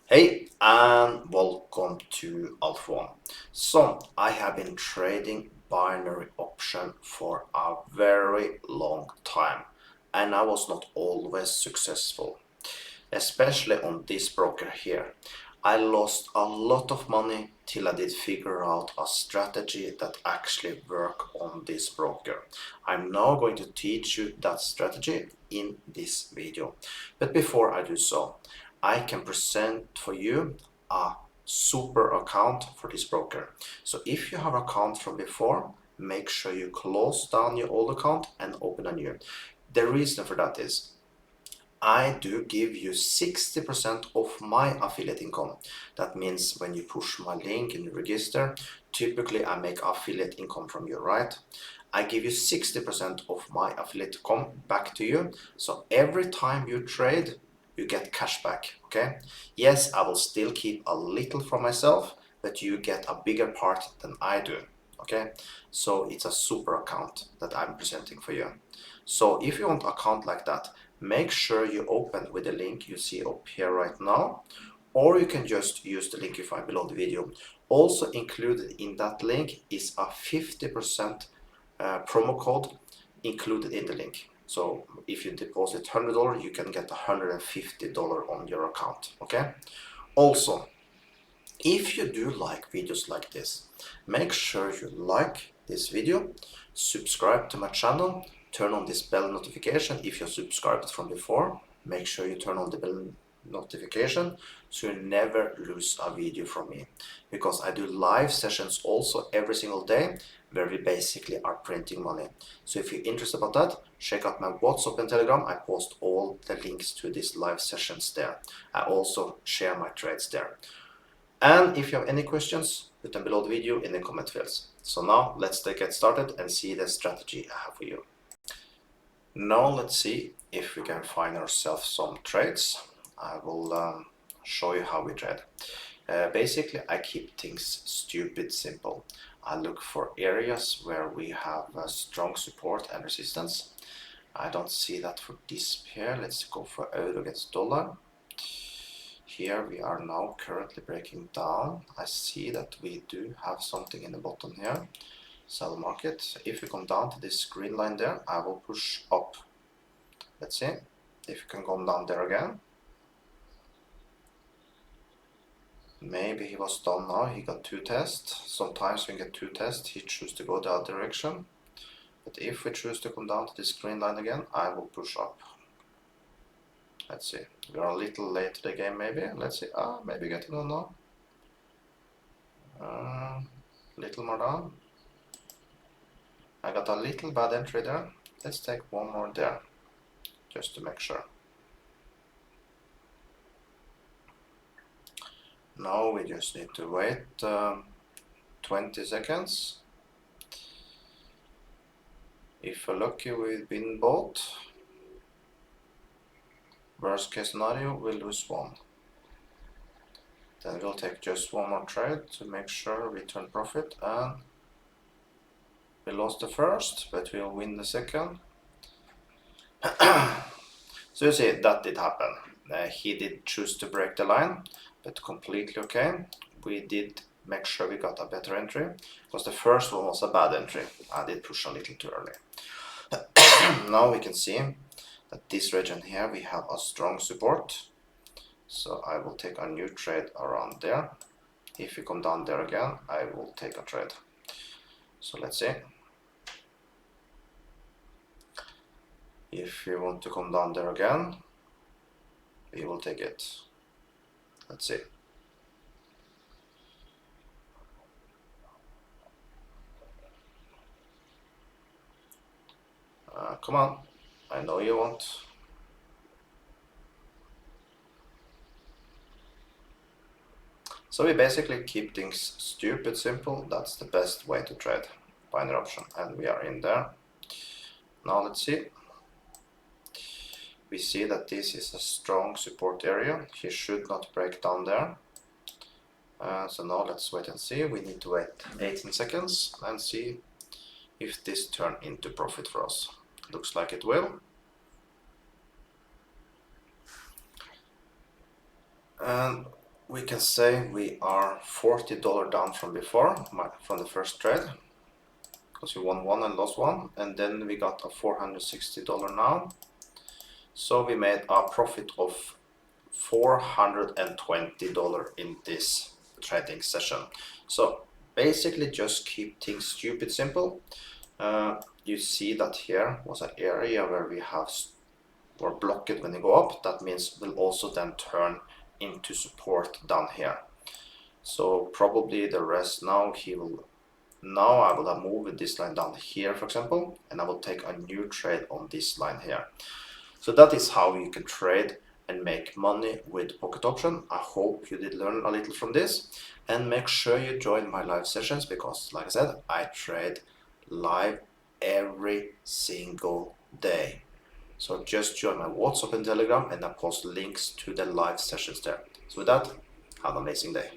Hey, and welcome to Alpha One. So, I have been trading binary option for a very long time, and I was not always successful, especially on this broker here. I lost a lot of money till I did figure out a strategy that actually work on this broker. I'm now going to teach you that strategy in this video. But before I do so, I can present for you a super account for this broker. So if you have an account from before, make sure you close down your old account and open a new. The reason for that is I do give you 60% of my affiliate income. That means when you push my link and you register, typically I make affiliate income from you, right? I give you 60% of my affiliate income back to you. So every time you trade, you get cash back, okay? Yes, I will still keep a little for myself, but you get a bigger part than I do, okay? So it's a super account that I'm presenting for you. So if you want an account like that, make sure you open with the link you see up here right now, or you can just use the link you find below the video. Also included in that link is a 50% promo code included in the link. So if you deposit $100, you can get $150 on your account, okay? Also, if you do like videos like this, make sure you like this video, subscribe to my channel, turn on this bell notification. If you're subscribed from before, make sure you turn on the bell notification so you never lose a video from me, because I do live sessions also every single day where we basically are printing money. So if you're interested about that, check out my WhatsApp and Telegram. I post all the links to these live sessions there. I also share my trades there. And if you have any questions, put them below the video in the comment fields. So now let's get started and see the strategy I have for you. Now let's see if we can find ourselves some trades. I will show you how we trade. Basically, I keep things stupid simple. I look for areas where we have strong support and resistance. I don't see that for this pair. Let's go for euro against dollar. Here we are now currently breaking down. I see that we do have something in the bottom here. Sell market. If we come down to this green line there, I will push up. Let's see if we can come down there again. Maybe he was done now. He got two tests. Sometimes when we get two tests, he chooses to go the other direction. But if we choose to come down to this green line again, I will push up. Let's see. We are a little late to the game maybe. Let's see. Maybe getting on now. Little more down. I got a little bad entry there. Let's take one more there, just to make sure. Now we just need to wait 20 seconds. If we're lucky, we've been bought. Worst case scenario, we'll lose one. Then we'll take just one more trade to make sure we turn profit, and we lost the first, but we'll win the second. So you see, that did happen. He did choose to break the line, but completely okay. We did make sure we got a better entry, because the first one was a bad entry. I did push a little too early. Now we can see that this region here we have a strong support. So I will take a new trade around there. If we come down there again, I will take a trade. So let's see. If we want to come down there again, we will take it. Let's see. Come on, I know you want. So we basically keep things stupid simple. That's the best way to trade binary option, and we are in there. Now let's see. We see that this is a strong support area. He should not break down there. So now let's wait and see. We need to wait 18 seconds and see if this turns into profit for us. Looks like it will. And we can say we are $40 down from before, from the first trade, because we won one and lost one, and then we got a $460 now. So we made a profit of $420 in this trading session. So basically just keep things stupid simple. You see that here was an area where we have or block it when they go up. That means will also then turn into support down here. So probably the rest now I will have moved this line down here, for example, and I will take a new trade on this line here. So that is how you can trade and make money with pocket option. I hope you did learn a little from this, and make sure you join my live sessions, because like I said, I trade live every single day. So just join my WhatsApp and Telegram, and I post links to the live sessions there. So with that, have an amazing day.